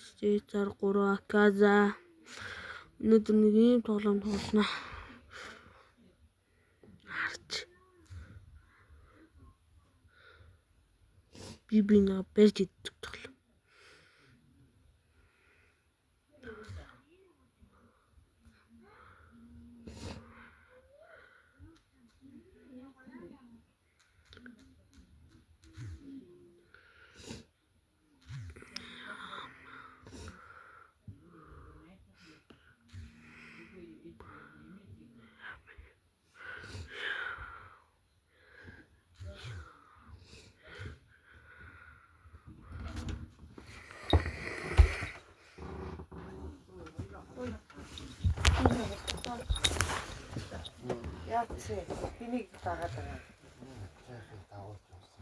Стейцар 3 Аказа. Өнөөдөр нэг ийм тоглоом тоглосноо. Харж. Би нэг барьж идэх тоглоом. Яа чи бинийг дагаад байгаа. Яахыг дагуулж явсан.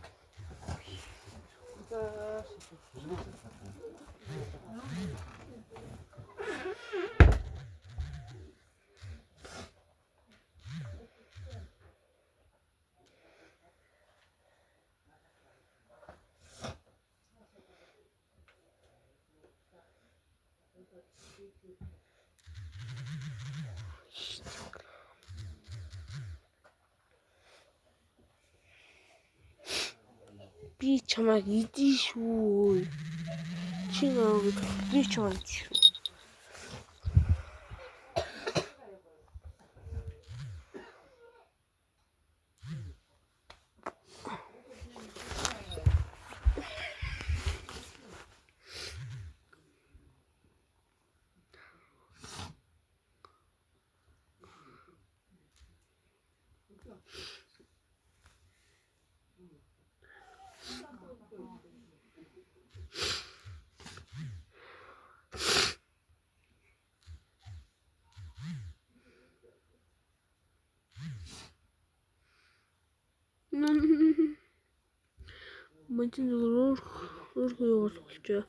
Би чамайг идэх шүү. Чи нэг би чамайг шүү. Мантин зүгээр өөр болчихё.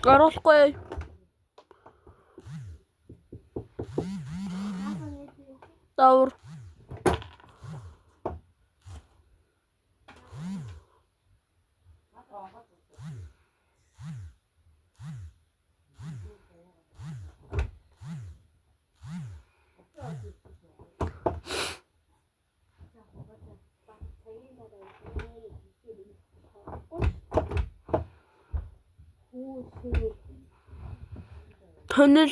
Оруулахгүй. Давар. Тонол.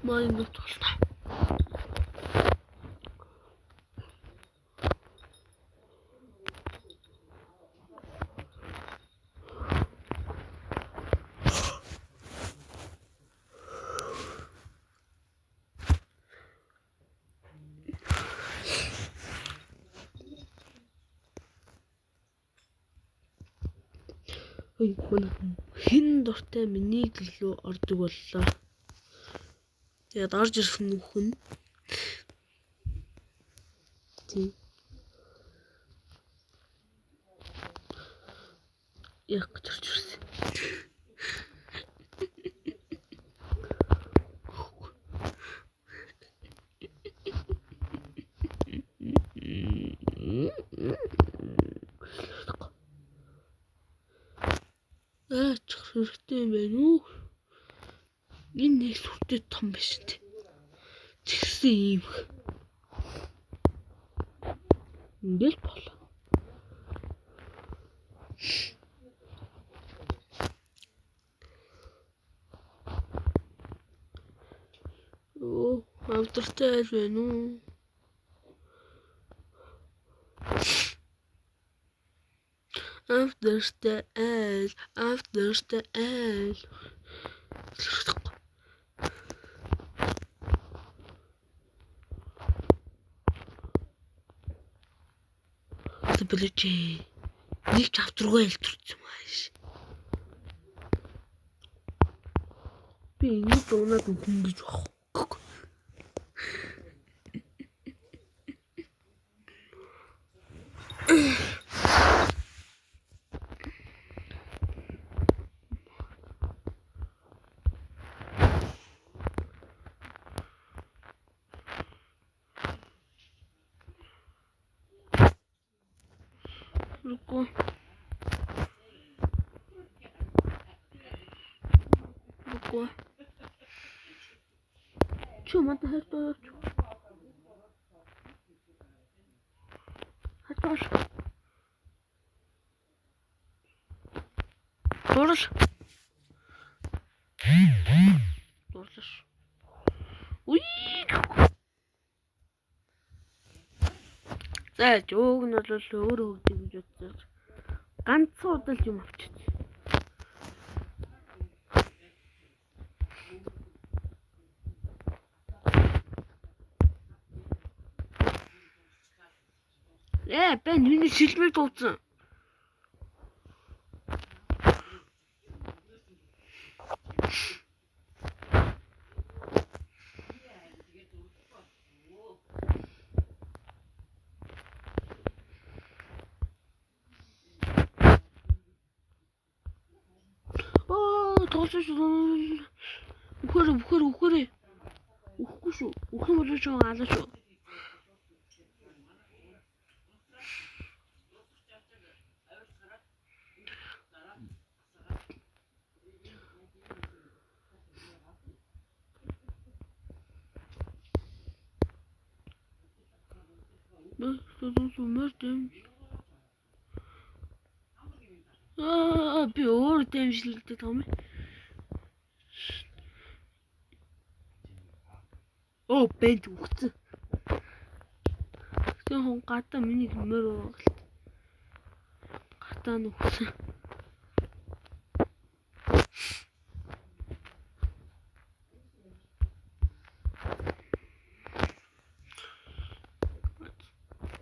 Май нутулна. Ой, хин дуртай миний гэлөө ордог боллоо. Тэгээд орж ирсэн нөхөн. Тий. Яг төрж ирсэн. Чих хэрэгтэй юм байна уу? Энэ нэг сүртэй том биш үү? Чигсэн юм. Ингээл болоо. Оо, автортай байна уу? After the L. Тэблэжээ. Нэг ч автруугаа илтэрсэн мааш. Би энэ дуунаад үхэн гэж бах. Руко. Чё, мата хэвтоо. Хаташ. Дурш. Уй. За, жоог нь бол өөрөө хөгжиж гэж бодсон. Ганцхан удаа юм авчиж. Бэн миний шилмэг дууцсан. Үхэрээ. Үхэхгүй шүү. Үхэн болоо шүү гаалаа шүү. Би өөр дэмжлэлтэй том. Бэнд үхсэн. Тэгсэн хүн гадаа миний хэмээр ургалт. Гадаа нь үхсэн.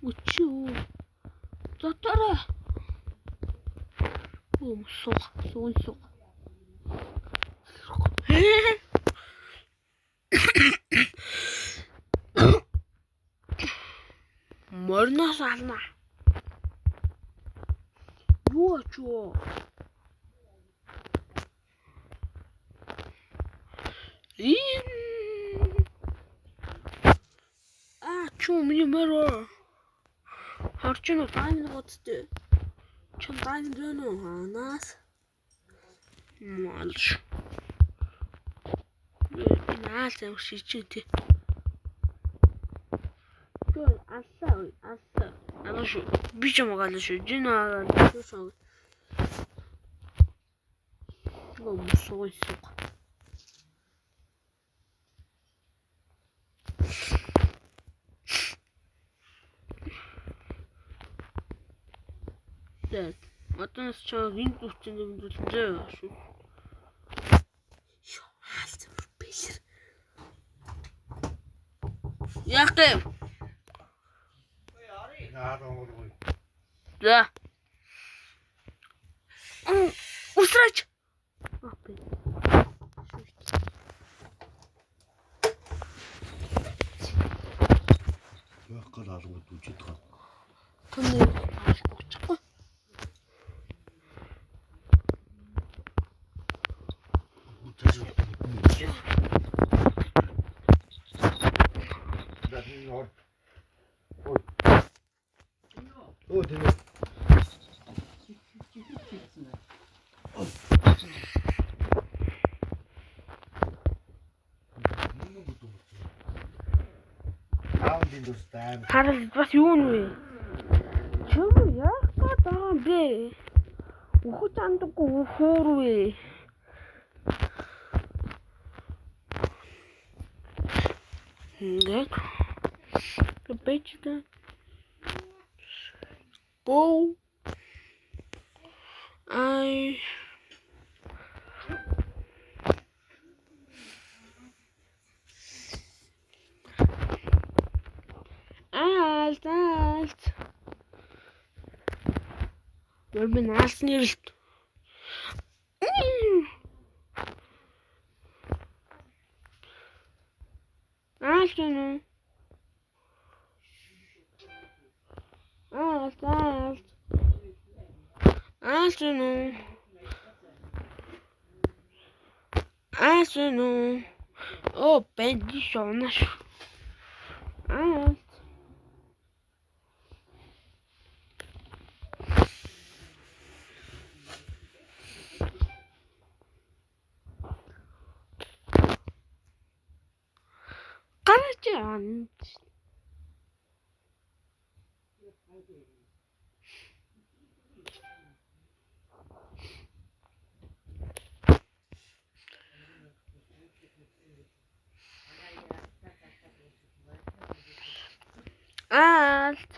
Үчүү. Дотор. Суун. Морноос ална. Юу чуу? Чуу миний мөрөө. Харж нь тайм гоцтой. Чон тайм дэнэ ханаас. Малш. Наалс өшиж тий. Аллаа. Би ч юм гаалаа шүү. Жинаа шүү. Мусоо. Дээд. Матанс чаа гинт үчэн дэмжүүлээ шүү. Хаалт бэлэр. Яах вэ? Да. Усрач. Яах гээд алгад үжид гоо. Тэнэ алгуучихгүй. Харал бас юу нэ? Чөм яах гэдэг бэ? Үхэж андаггүй хөөрвэ. Ингээд. Бэчдэ. Go. Ай. Алт. Мөрмөн алсны ирэлт. Алт. О, бенди шонаш. Карачан. Алт.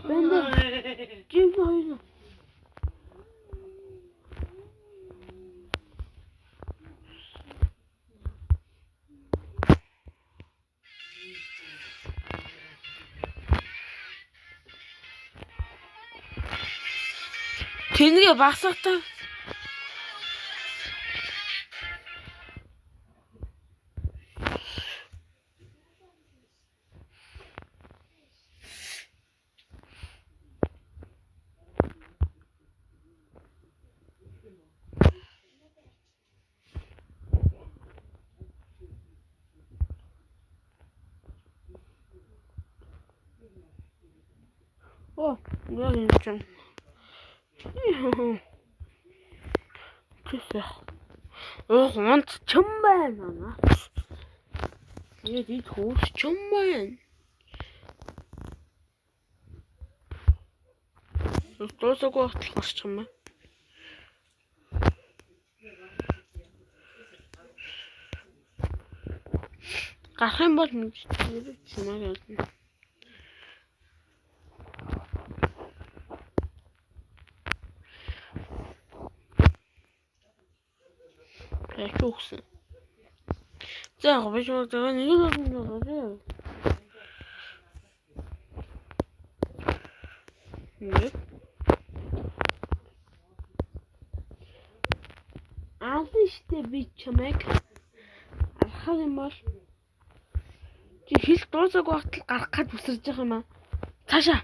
Бенди. Жимойно. Тэнгээ багсахтаа. О, яг юм чинь. Ох, монт чим байна. Яа, ий хоос чим байна. Тоосог баталгаарч юм байна. Гарах юм бол мэдээ чимээ гэдэг. Чухсан. За яг биш үү нэг юм. Штэ би чамайг алхах юм бол чи хэл дуусаагүй багтал гарах гад бүсэрж байгаа юм аа. Цаашаа.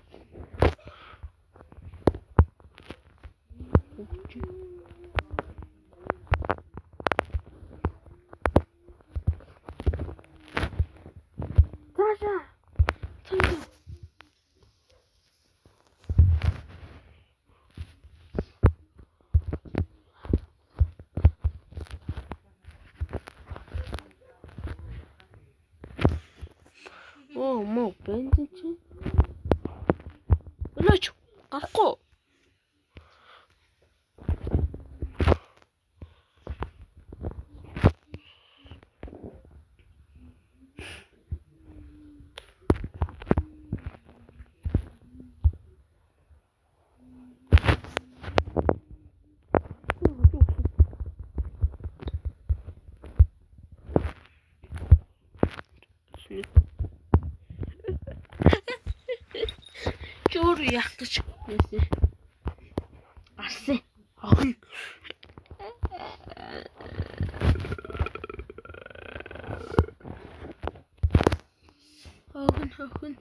Оо, мо бенди чи. Олооч. Гарахгүй. Чур яхтаж нэсэ. Арсан. Охин. Охин.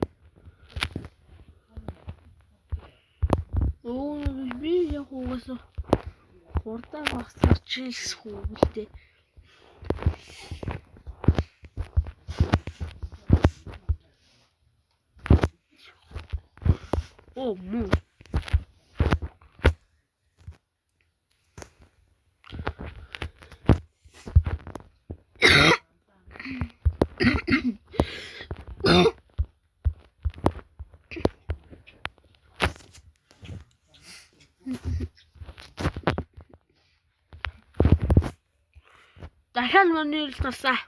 Оо, би яг угаасаа хурдан багсаж чийс хүүгэлтэй. О, мо. Дахиад манил тасаа.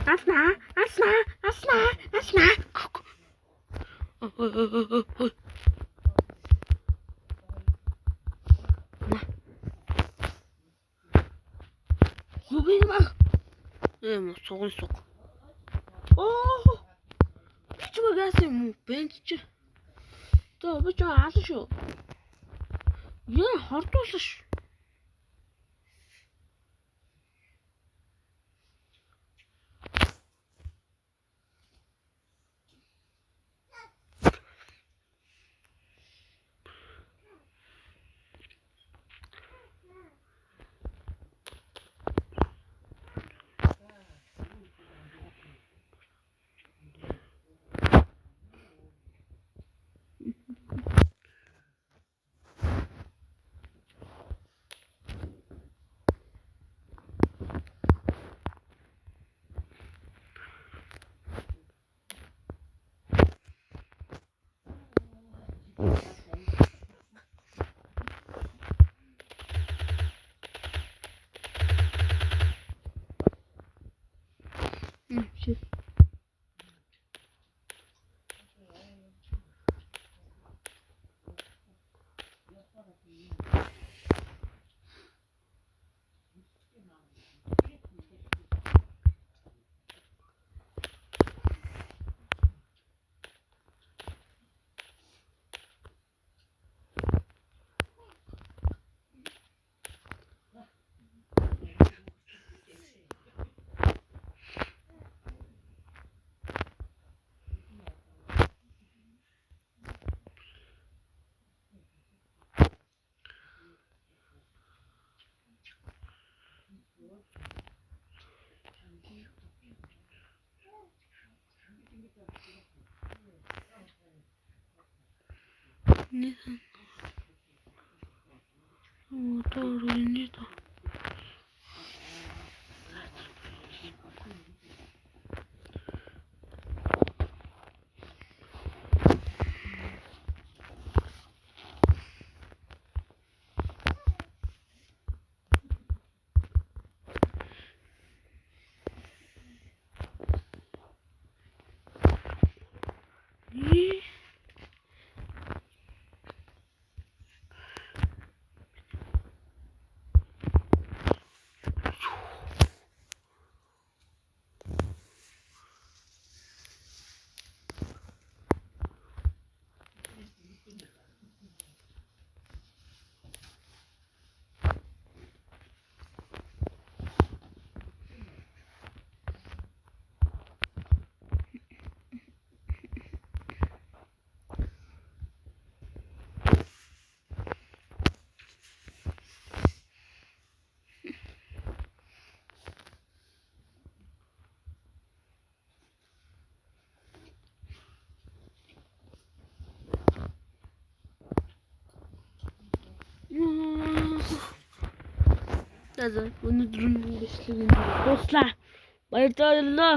Алснаа. Ой. Юу бэ наа? Суган суг. Би ч магаас юм бэнд чи. Тэ би ч аална шүү. Яа хордуулсан шүү. Shit. За өнөөдөр нь бичлэг энэ дуслаа. Баярлалаа.